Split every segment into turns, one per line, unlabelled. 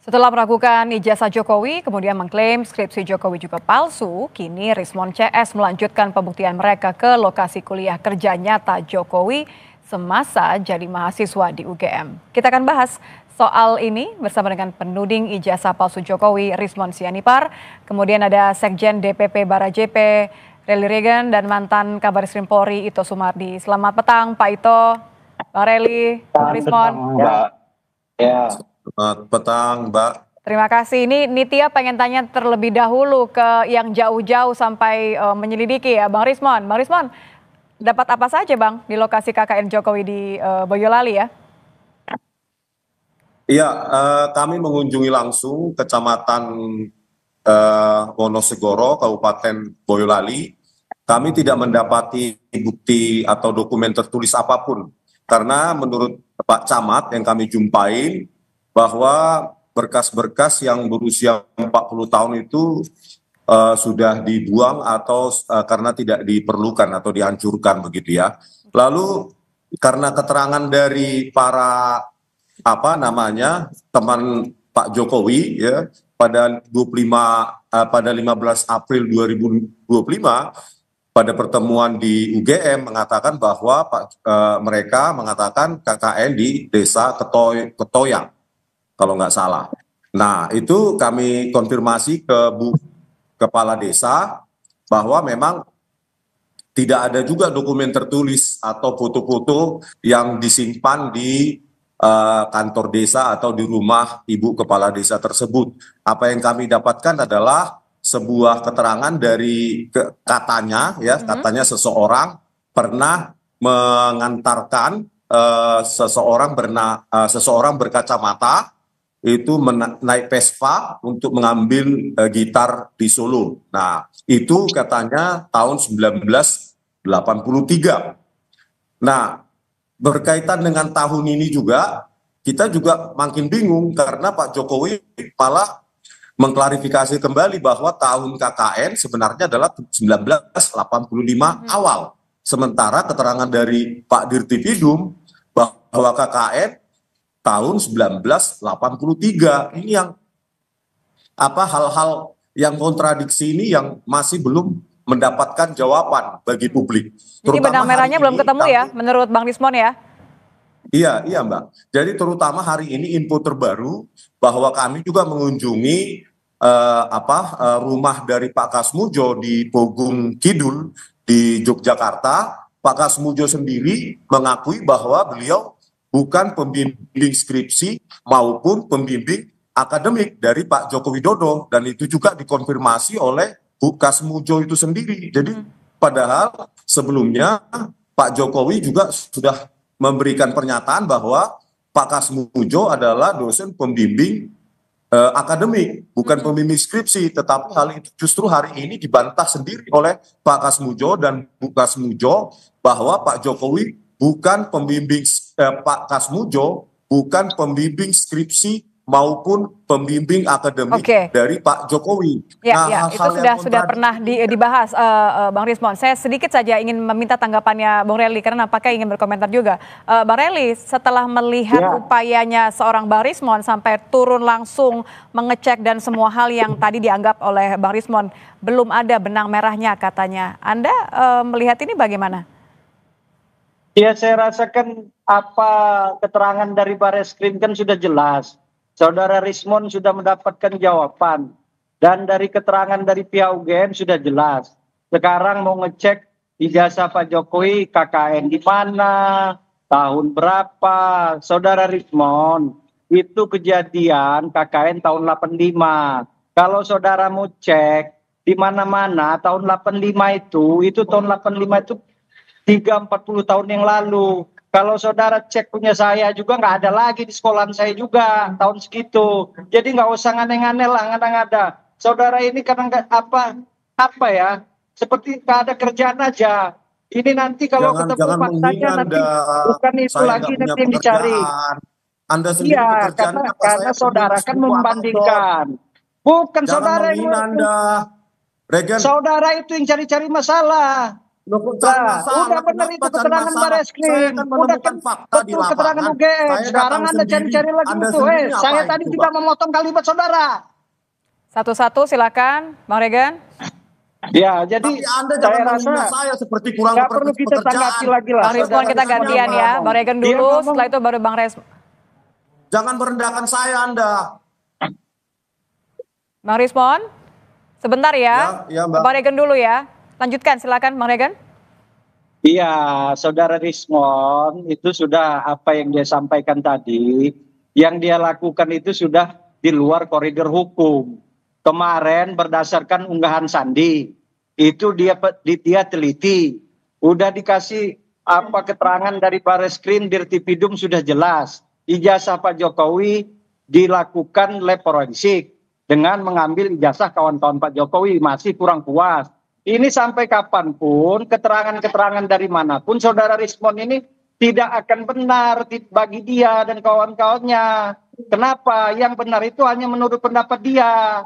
Setelah meragukan ijazah Jokowi, kemudian mengklaim skripsi Jokowi juga palsu, kini Rismon CS melanjutkan pembuktian mereka ke lokasi kuliah kerja nyata Jokowi semasa jadi mahasiswa di UGM. Kita akan bahas soal ini bersama dengan penuding ijazah palsu Jokowi, Rismon Sianipar. Kemudian ada Sekjen DPP Bara JP, Relly Regan, dan mantan Kabaris Krim Polri, Ito Sumardi. Selamat petang, Pak Ito, Bang Relly, Bang Rismon.
Mbak. Ya.
Selamat petang, Mbak.
Terima kasih. Ini Nitya pengen tanya terlebih dahulu ke yang jauh-jauh sampai menyelidiki ya, Bang Rismon. Bang Rismon, dapat apa saja Bang di lokasi KKN Jokowi di Boyolali ya?
Iya, kami mengunjungi langsung Kecamatan Wonosegoro, Kabupaten Boyolali. Kami tidak mendapati bukti atau dokumen tertulis apapun. Karena menurut Pak Camat yang kami jumpai, bahwa berkas-berkas yang berusia 40 tahun itu sudah dibuang atau karena tidak diperlukan atau dihancurkan begitu ya. Lalu karena keterangan dari para teman Pak Jokowi ya pada 15 April 2025 pada pertemuan di UGM mengatakan bahwa mereka mengatakan KKN di Desa Ketoyang kalau nggak salah. Nah, itu kami konfirmasi ke Bu Kepala Desa bahwa memang tidak ada juga dokumen tertulis atau foto-foto yang disimpan di kantor desa atau di rumah Ibu Kepala Desa tersebut. Apa yang kami dapatkan adalah sebuah keterangan dari katanya seseorang pernah mengantarkan seseorang berkacamata itu naik Vespa untuk mengambil gitar di Solo. Nah, itu katanya tahun 1983. Nah, berkaitan dengan tahun ini juga, kita juga makin bingung karena Pak Jokowi malah mengklarifikasi kembali bahwa tahun KKN sebenarnya adalah 1985 awal. Sementara keterangan dari Pak Dirtipidum bahwa KKN tahun 1983. Ini yang hal-hal yang kontradiksi ini yang masih belum mendapatkan jawaban bagi publik.
Jadi benang merahnya belum ketemu ya menurut Bang Rismon ya?
Iya Mbak. Jadi terutama hari ini info terbaru bahwa kami juga mengunjungi rumah dari Pak Kasmujo di Pogung Kidul di Yogyakarta. Pak Kasmujo sendiri mengakui bahwa beliau bukan pembimbing skripsi maupun pembimbing akademik dari Pak Joko Widodo, dan itu juga dikonfirmasi oleh Bu Kasmujo itu sendiri. Jadi padahal sebelumnya Pak Jokowi juga sudah memberikan pernyataan bahwa Pak Kasmujo adalah dosen pembimbing akademik, bukan pembimbing skripsi. Tetapi hal itu justru hari ini dibantah sendiri oleh Pak Kasmujo dan Bu Kasmujo bahwa Pak Jokowi bukan pembimbing Pak Kasmujo, bukan pembimbing skripsi maupun pembimbing akademik dari Pak Jokowi.
Ya, itu sudah pernah dibahas, Bang Rismon. Saya sedikit saja ingin meminta tanggapannya Bang Relly karena nampaknya ingin berkomentar juga. Bang Relly, setelah melihat upayanya seorang Bang Rismon sampai turun langsung mengecek dan semua hal yang tadi dianggap oleh Bang Rismon belum ada benang merahnya katanya. Anda melihat ini bagaimana?
Ya, saya rasakan keterangan dari Bareskrim kan sudah jelas. Saudara Rismon sudah mendapatkan jawaban. Dan dari keterangan dari pihak UGM sudah jelas. Sekarang mau ngecek ijazah Pak Jokowi KKN di mana, tahun berapa. Saudara Rismon, itu kejadian KKN tahun 85. Kalau saudara mau cek di mana-mana tahun 85 itu tahun 85 itu 30-40 tahun yang lalu. Kalau saudara cek punya saya juga nggak ada lagi di sekolahan saya juga tahun segitu. Jadi nggak usah aneh-aneh lah, ngada-ngada. Saudara ini karena seperti nggak ada kerjaan aja. Ini nanti kalau ketemu faktanya nanti bukan itu lagi nanti yang dicari.
Anda sendiri pekerjaannya apa?
Karena saudara kan membandingkan. Bukan saudara yang
Anda.
Saudara itu yang cari-cari masalah.
Loh, kok cari
Lah,
masalah?
udah benar
Kenapa
itu
cari
keterangan
masalah? Saya
Bareskrim.
kan
Udah
menemukan
kan
fakta di
betul keterangan
lapangan.
UGM.
Saya
Sekarang
datang
Anda
sendiri.
cari-cari lagi
Anda
itu.
sendiri
Saya
apa
tadi
itu,
tidak
Pak?
memotong kalimat saudara.
Satu-satu silakan, Bang Regan.
Ya, jadi
Tapi Anda
saya
jangan
rasa
menghina saya seperti kurang
nggak perlu kita tanggapi
pekerjaan.
lagi lah.
Bang Rismon
Saudara
kita
Rismon
gantian
dia
ya.
ngomong.
Bang Regan
Dia
dulu,
ngomong,
setelah itu baru Bang
Jangan merendahkan saya Anda.
Bang Rismon. Sebentar ya.
Ya, Mbak.
Bang Regan dulu ya. Lanjutkan silakan Bang Regan.
iya, saudara Rismon itu sudah apa yang dia sampaikan tadi, yang dia lakukan itu sudah di luar koridor hukum. Kemarin berdasarkan unggahan Sandi, itu dia teliti, udah dikasih apa keterangan dari Bareskrim Dirtipidum sudah jelas. Ijazah Pak Jokowi dilakukan lab forensik dengan mengambil ijazah kawan-kawan Pak Jokowi, masih kurang puas. Ini sampai kapanpun keterangan-keterangan dari manapun saudara Rismon ini tidak akan benar bagi dia dan kawan-kawannya. Kenapa? Yang benar itu hanya menurut pendapat dia.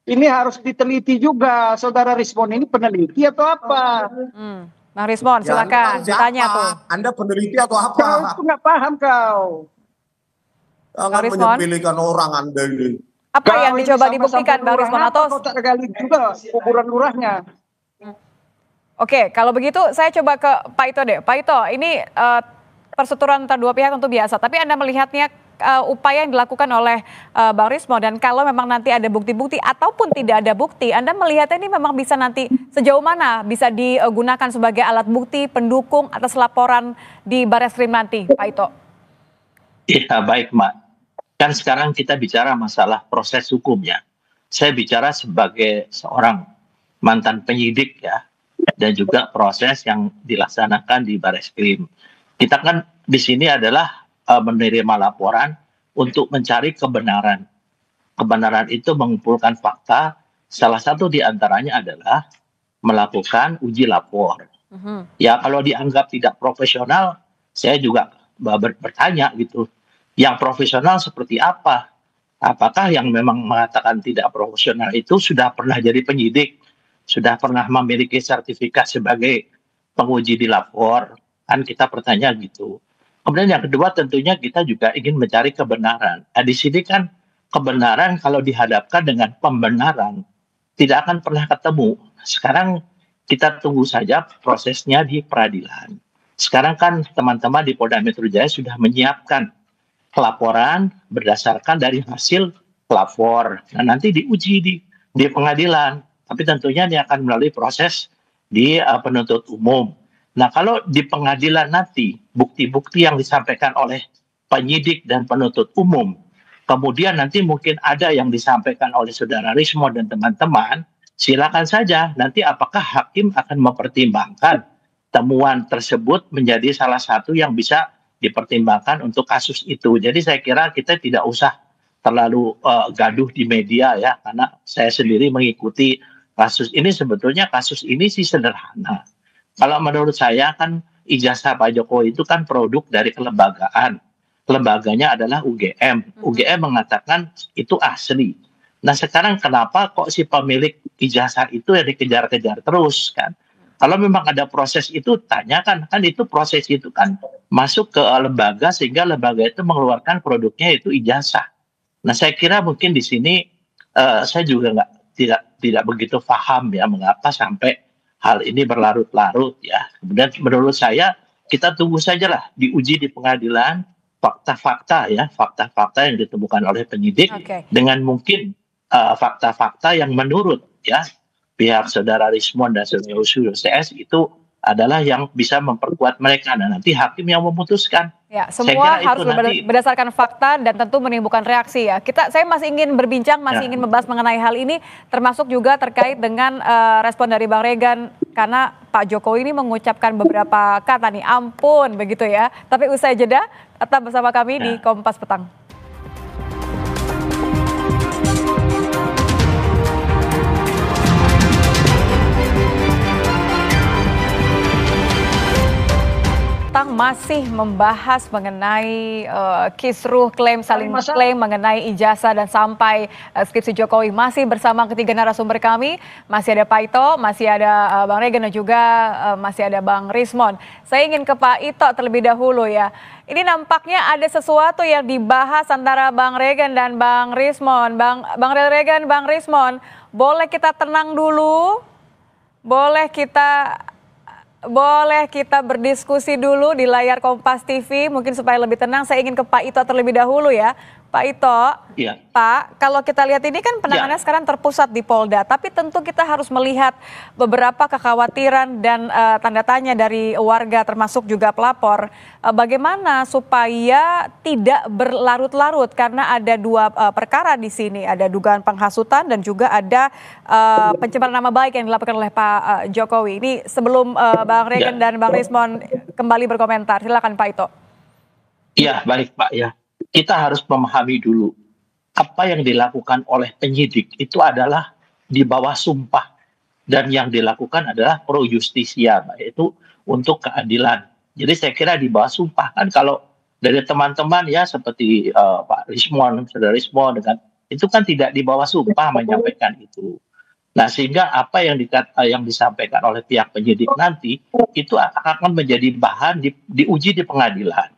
Ini harus diteliti juga. Saudara Rismon ini peneliti atau apa?
Bang Rismon
Ya,
silakan
Anda
ditanya
siapa?
tuh.
Anda peneliti atau apa?
Kau itu nggak paham kau.
Jangan
Rismon.
menyepelekan orang Anda ini.
Apa
Kau
yang
ini
dicoba
sama-sama
dibuktikan Bang
lurah
Rismon
apa
atau
kau tak gali juga kuburan lurahnya.
Oke, kalau begitu saya coba ke Pak Ito deh. Pak Ito, ini persetujuan antara dua pihak tentu biasa, tapi Anda melihatnya upaya yang dilakukan oleh Bang Rismon dan kalau memang nanti ada bukti-bukti ataupun tidak ada bukti, Anda melihatnya ini memang bisa nanti sejauh mana bisa digunakan sebagai alat bukti pendukung atas laporan di Bareskrim nanti, Pak Ito?
Ya, baik, Mbak. Kan sekarang kita bicara masalah proses hukumnya. Saya bicara sebagai seorang mantan penyidik ya, dan juga proses yang dilaksanakan di Bareskrim. Kita kan di sini adalah menerima laporan untuk mencari kebenaran. Kebenaran itu mengumpulkan fakta, salah satu di antaranya adalah melakukan uji lapor. Ya kalau dianggap tidak profesional, saya juga bertanya gitu. Yang profesional seperti apa? Apakah yang memang mengatakan tidak profesional itu sudah pernah jadi penyidik? Sudah pernah memiliki sertifikat sebagai penguji di lapor, kan kita bertanya gitu. Kemudian yang kedua tentunya kita juga ingin mencari kebenaran. Nah, di sini kan kebenaran kalau dihadapkan dengan pembenaran tidak akan pernah ketemu. Sekarang kita tunggu saja prosesnya di peradilan. Sekarang kan teman-teman di Polda Metro Jaya sudah menyiapkan laporan berdasarkan dari hasil pelapor. Nah, nanti diuji di pengadilan. Tapi tentunya ini akan melalui proses di penuntut umum. Nah, kalau di pengadilan nanti bukti-bukti yang disampaikan oleh penyidik dan penuntut umum, kemudian nanti mungkin ada yang disampaikan oleh saudara Rismon dan teman-teman, silakan saja. Nanti apakah hakim akan mempertimbangkan temuan tersebut menjadi salah satu yang bisa dipertimbangkan untuk kasus itu. Jadi saya kira kita tidak usah terlalu gaduh di media ya, karena saya sendiri mengikuti kasus ini. Sebetulnya kasus ini sih sederhana. Kalau menurut saya kan ijazah Pak Jokowi itu kan produk dari kelembagaan. Lembaganya adalah UGM. UGM mengatakan itu asli. Nah sekarang kenapa kok si pemilik ijazah itu yang dikejar-kejar terus kan? Kalau memang ada proses itu tanyakan, kan itu proses itu kan masuk ke lembaga sehingga lembaga itu mengeluarkan produknya itu ijazah. Nah saya kira mungkin di sini saya juga tidak begitu paham ya mengapa sampai hal ini berlarut-larut ya. Kemudian menurut saya kita tunggu sajalah diuji di pengadilan fakta-fakta ya, fakta-fakta yang ditemukan oleh penyidik dengan mungkin fakta-fakta yang menurut ya pihak saudara Rismon dan saudara CS itu adalah yang bisa memperkuat mereka. Dan nanti hakim yang memutuskan.
Ya, semua harus berdasarkan fakta dan tentu menimbulkan reaksi ya. Saya masih ingin berbincang, ingin membahas mengenai hal ini, termasuk juga terkait dengan respon dari Bang Regan, karena Pak Jokowi ini mengucapkan beberapa kata nih, ampun begitu ya. Tapi usai jeda, tetap bersama kami di Kompas Petang. masih membahas mengenai kisruh saling klaim mengenai ijazah dan sampai skripsi Jokowi. Masih bersama ketiga narasumber kami, masih ada Pak Ito, masih ada Bang Regen dan juga masih ada Bang Rismon. Saya ingin ke Pak Ito terlebih dahulu ya. Ini nampaknya ada sesuatu yang dibahas antara Bang Regen dan Bang Rismon. Bang Regen, Bang Rismon, boleh kita tenang dulu? Boleh kita berdiskusi dulu di layar Kompas TV, mungkin supaya lebih tenang. Saya ingin ke Pak Ito terlebih dahulu ya. Pak Ito,
ya.
Pak, kalau kita lihat ini kan penanganannya sekarang terpusat di Polda, tapi tentu kita harus melihat beberapa kekhawatiran dan tanda tanya dari warga termasuk juga pelapor. Bagaimana supaya tidak berlarut-larut karena ada dua perkara di sini, ada dugaan penghasutan dan juga ada pencemaran nama baik yang dilakukan oleh Pak Jokowi. Ini sebelum Bang Regen dan Bang Rismon kembali berkomentar, silakan Pak Ito.
Iya, baik Pak ya. Kita harus memahami dulu apa yang dilakukan oleh penyidik itu adalah di bawah sumpah, dan yang dilakukan adalah pro justisia, yaitu untuk keadilan. Jadi saya kira di bawah sumpah. Kan kalau dari teman-teman ya seperti Pak Rismon, Saudara Rismon dengan itu kan tidak di bawah sumpah menyampaikan itu. Nah, sehingga apa yang disampaikan oleh pihak penyidik nanti itu akan menjadi bahan diuji di pengadilan.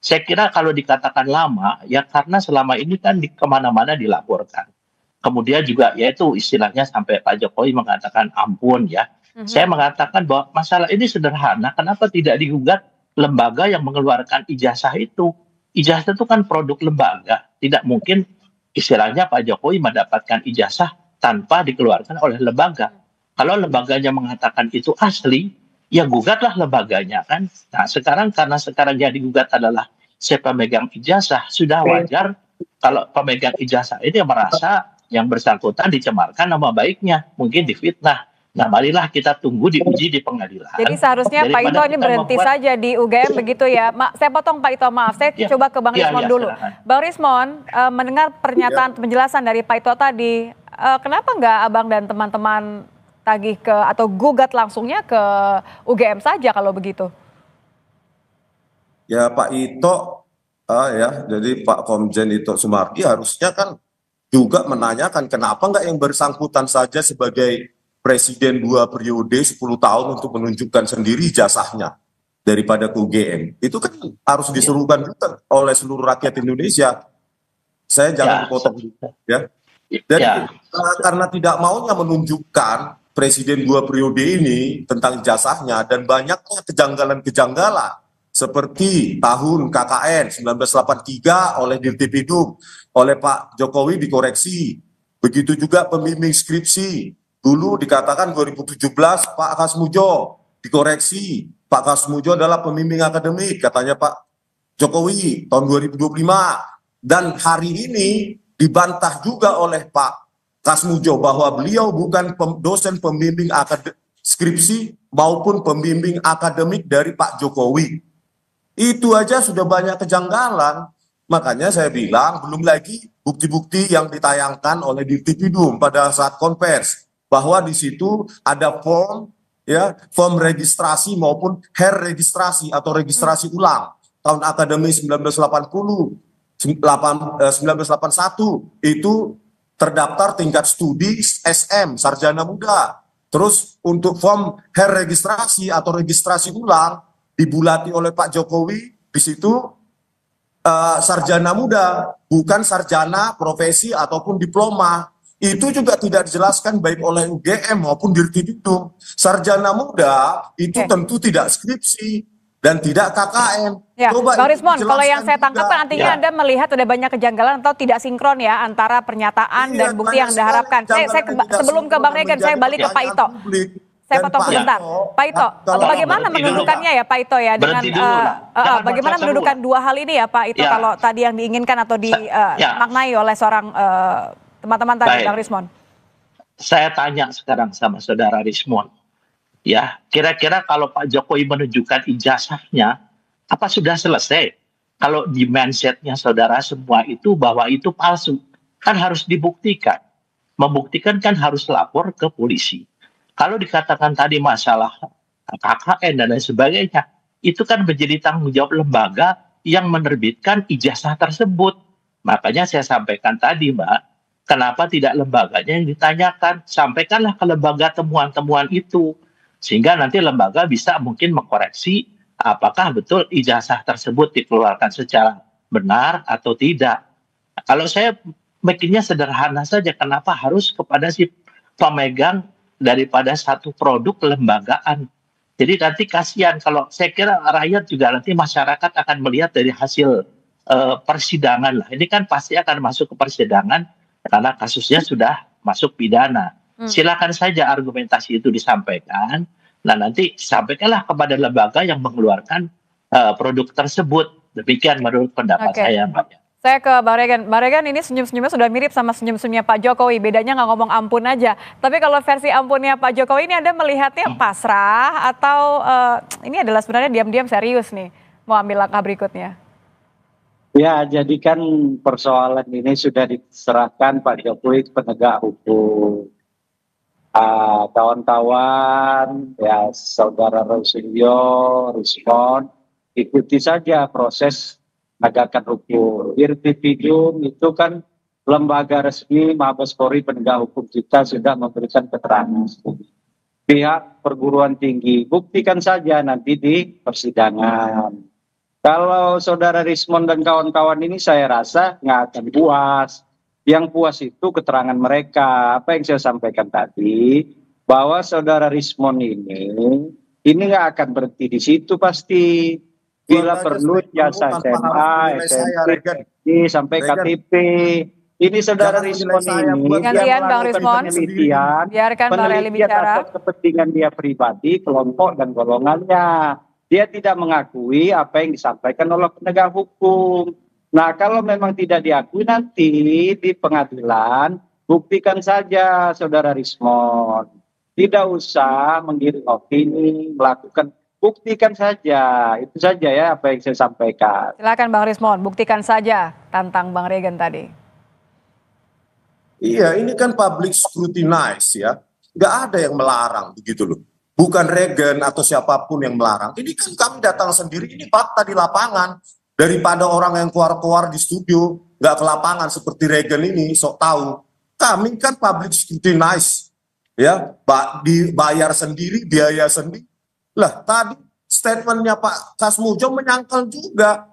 Saya kira kalau dikatakan lama, ya karena selama ini kan kemana-mana dilaporkan. Kemudian juga yaitu istilahnya sampai Pak Jokowi mengatakan ampun ya. Saya mengatakan bahwa masalah ini sederhana, kenapa tidak digugat lembaga yang mengeluarkan ijazah itu? Ijazah itu kan produk lembaga, tidak mungkin istilahnya Pak Jokowi mendapatkan ijazah tanpa dikeluarkan oleh lembaga. Kalau lembaganya mengatakan itu asli, ya gugatlah lembaganya kan. Nah sekarang karena sekarang yang digugat adalah si pemegang ijazah, sudah wajar kalau pemegang ijazah ini merasa yang bersangkutan dicemarkan nama baiknya, mungkin difitnah. Nah marilah kita tunggu diuji di pengadilan.
Jadi seharusnya Pak Ito ini berhenti saja di UGM begitu ya. Saya potong Pak Ito, maaf. Saya coba ke Bang Rismon dulu. Silahkan. Bang Rismon, mendengar pernyataan penjelasan dari Pak Ito tadi, kenapa nggak Abang dan teman-teman tagih ke atau gugat langsungnya ke UGM saja kalau begitu?
Ya Pak Ito, ya jadi Pak Komjen Ito Sumardi harusnya kan juga menanyakan kenapa nggak yang bersangkutan saja sebagai presiden 2 periode 10 tahun untuk menunjukkan sendiri jasahnya daripada ke UGM. Itu kan harus diserukan juga oleh seluruh rakyat Indonesia. Saya jangan potong ya. Jadi karena tidak maunya menunjukkan presiden 2 periode ini tentang ijazahnya dan banyaknya kejanggalan-kejanggalan seperti tahun KKN 1983 oleh Dirtipidum oleh Pak Jokowi dikoreksi, begitu juga pembimbing skripsi dulu dikatakan 2017 Pak Kasmujo dikoreksi, Pak Kasmujo adalah pembimbing akademik katanya Pak Jokowi tahun 2025, dan hari ini dibantah juga oleh Pak Kasmujo bahwa beliau bukan dosen pembimbing skripsi maupun pembimbing akademik dari Pak Jokowi. Itu aja sudah banyak kejanggalan. Makanya saya bilang belum lagi bukti-bukti yang ditayangkan oleh Dirtipidum pada saat konvers bahwa di situ ada form registrasi maupun registrasi atau registrasi ulang tahun akademi 1981 itu terdaftar tingkat studi SM, sarjana muda. Terus untuk form registrasi atau registrasi ulang dibulati oleh Pak Jokowi, di situ sarjana muda, bukan sarjana profesi ataupun diploma. Itu juga tidak dijelaskan baik oleh UGM maupun Dirtipidum. Sarjana muda itu tentu tidak skripsi dan tidak KKN.
Ya, Bang Rismon, kalau yang saya tangkap kan artinya Anda melihat ada banyak kejanggalan atau tidak sinkron ya antara pernyataan dan bukti yang Anda harapkan. Sebelum ke Bang Regen, saya balik ke Pak Ito. Saya potong sebentar. Pak Ito, bagaimana mendudukannya ya Pak Ito ya dengan bagaimana mendudukan dua hal ini ya Pak Ito kalau tadi yang diinginkan atau dimaknai oleh seorang teman-teman tadi Bang Rismon?
Saya tanya sekarang sama Saudara Rismon. Ya, kira-kira kalau Pak Jokowi menunjukkan ijazahnya, apa sudah selesai? Kalau di mindsetnya saudara semua itu bahwa itu palsu, kan harus dibuktikan. Membuktikan kan harus lapor ke polisi. Kalau dikatakan tadi masalah KKN dan lain sebagainya, itu kan menjadi tanggung jawab lembaga yang menerbitkan ijazah tersebut. Makanya saya sampaikan tadi, Mbak, kenapa tidak lembaganya yang ditanyakan? Sampaikanlah ke lembaga temuan-temuan itu. Sehingga nanti lembaga bisa mungkin mengkoreksi apakah betul ijazah tersebut dikeluarkan secara benar atau tidak. Kalau saya bikinnya sederhana saja, kenapa harus kepada si pemegang daripada satu produk kelembagaan? Jadi nanti kasihan, kalau saya kira rakyat juga nanti masyarakat akan melihat dari hasil persidangan lah. Ini kan pasti akan masuk ke persidangan karena kasusnya sudah masuk pidana. Silakan saja argumentasi itu disampaikan. Nah nanti sampaikanlah kepada lembaga yang mengeluarkan produk tersebut. Demikian menurut pendapat saya, Mbak.
Saya ke Bang Regan. Bang Regan, ini senyum-senyumnya sudah mirip sama senyum-senyumnya Pak Jokowi. Bedanya nggak ngomong ampun aja. Tapi kalau versi ampunnya Pak Jokowi ini Anda melihatnya pasrah atau ini adalah sebenarnya diam-diam serius nih mau ambil langkah berikutnya?
Ya, jadi kan persoalan ini sudah diserahkan Pak Jokowi ke penegak hukum. Kawan-kawan, ya saudara Rosilio, Rismon, ikuti saja proses penegakan hukum. Irtipidum itu kan lembaga resmi Mabes Polri penegak hukum kita sudah memberikan keterangan. Pihak perguruan tinggi, buktikan saja nanti di persidangan. Kalau saudara Rismon dan kawan-kawan ini saya rasa nggak akan puas. Yang puas itu keterangan mereka. Apa yang saya sampaikan tadi, bahwa saudara Rismon ini nggak akan berhenti di situ pasti. Bila perlu jasa SMA, SMP, sampai KTP. Ini saudara Rismon ini
gantian Bang Rismon, biarkan Bang Reli bicara.
Atas kepentingan dia pribadi, kelompok dan golongannya. Dia tidak mengakui apa yang disampaikan oleh penegak hukum. Nah, kalau memang tidak diakui nanti di pengadilan, buktikan saja saudara Rismon. Tidak usah menggiring opini, melakukan, buktikan saja. Itu saja ya apa yang saya sampaikan.
Silakan Bang Rismon, buktikan saja tantang Bang Regan tadi.
Iya, ini kan public scrutinize ya. Nggak ada yang melarang begitu loh. Bukan Regan atau siapapun yang melarang. Ini kan kami datang sendiri, ini fakta di lapangan. Daripada orang yang keluar-keluar di studio, nggak ke lapangan seperti Regan ini, sok tahu. Kami kan public scrutinize, ya, dibayar sendiri, biaya sendiri. Lah, tadi statementnya Pak Kasmujo menyangkal juga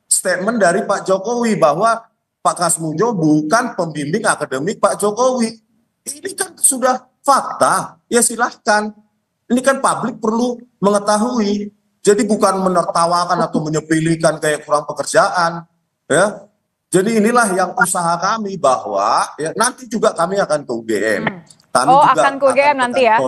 statement dari Pak Jokowi bahwa Pak Kasmujo bukan pembimbing akademik Pak Jokowi. Ini kan sudah fakta, ya silahkan. Ini kan publik perlu mengetahui. Jadi bukan menertawakan atau menyepelekan kayak kurang pekerjaan, ya. Jadi inilah yang usaha kami bahwa ya, nanti juga kami akan ke UGM. Kami juga
akan ke UGM nanti ya.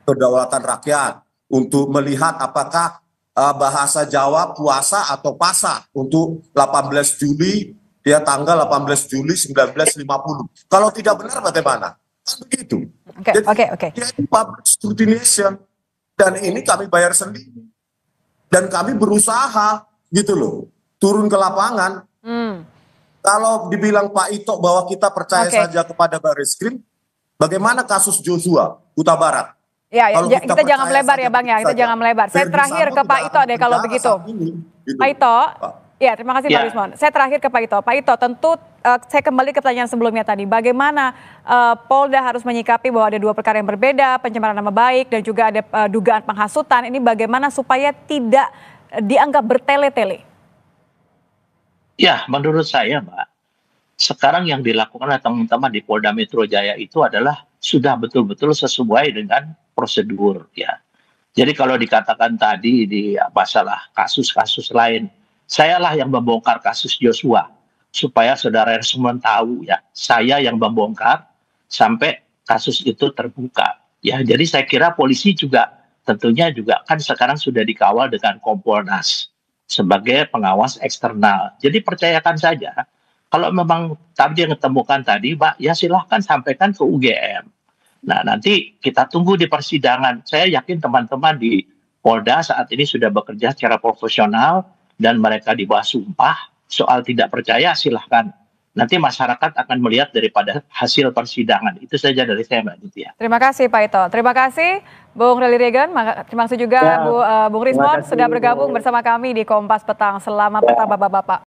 Kedaulatan Rakyat untuk melihat apakah bahasa Jawa puasa atau pasah untuk 18 Juli ya tanggal 18 Juli 1950. Kalau tidak benar bagaimana? Kan begitu.
Oke.
Jadi public scrutinization dan ini kami bayar sendiri. Dan kami berusaha gitu loh, turun ke lapangan. Kalau dibilang Pak Ito bahwa kita percaya saja kepada Barreskrim, bagaimana kasus Joshua, Huta Barat?
Ya, kita jangan melebar ya Bang ya, kita jangan melebar. Saya terakhir ke Pak Ito deh kalau begitu. Pak Ito, ya terima kasih Pak Rismon. Saya terakhir ke Pak Ito. Pak Ito, tentu saya kembali ke pertanyaan sebelumnya tadi. Bagaimana Polda harus menyikapi bahwa ada dua perkara yang berbeda, pencemaran nama baik dan juga ada dugaan penghasutan. Ini bagaimana supaya tidak dianggap bertele-tele?
Ya, menurut saya, Mbak, sekarang yang dilakukan oleh teman-teman di Polda Metro Jaya itu adalah sudah betul-betul sesuai dengan prosedur, ya. Jadi kalau dikatakan tadi di masalah kasus-kasus lain, sayalah yang membongkar kasus Joshua supaya saudara Rismon tahu ya, saya yang membongkar sampai kasus itu terbuka. Ya, jadi saya kira polisi juga tentunya juga kan sekarang sudah dikawal dengan Kompolnas sebagai pengawas eksternal. Jadi percayakan saja, kalau memang tadi yang ditemukan tadi, Pak, ya silahkan sampaikan ke UGM. Nah, nanti kita tunggu di persidangan. Saya yakin teman-teman di Polda saat ini sudah bekerja secara profesional dan mereka di bawah sumpah. Soal tidak percaya silahkan nanti masyarakat akan melihat daripada hasil persidangan. Itu saja dari saya, Mbak Nitya.
Terima kasih Pak Ito. Terima kasih Bung Rally Reagan. Terima kasih juga Bung Rismon sudah bergabung bersama kami di Kompas Petang. Selamat petang Bapak-Bapak.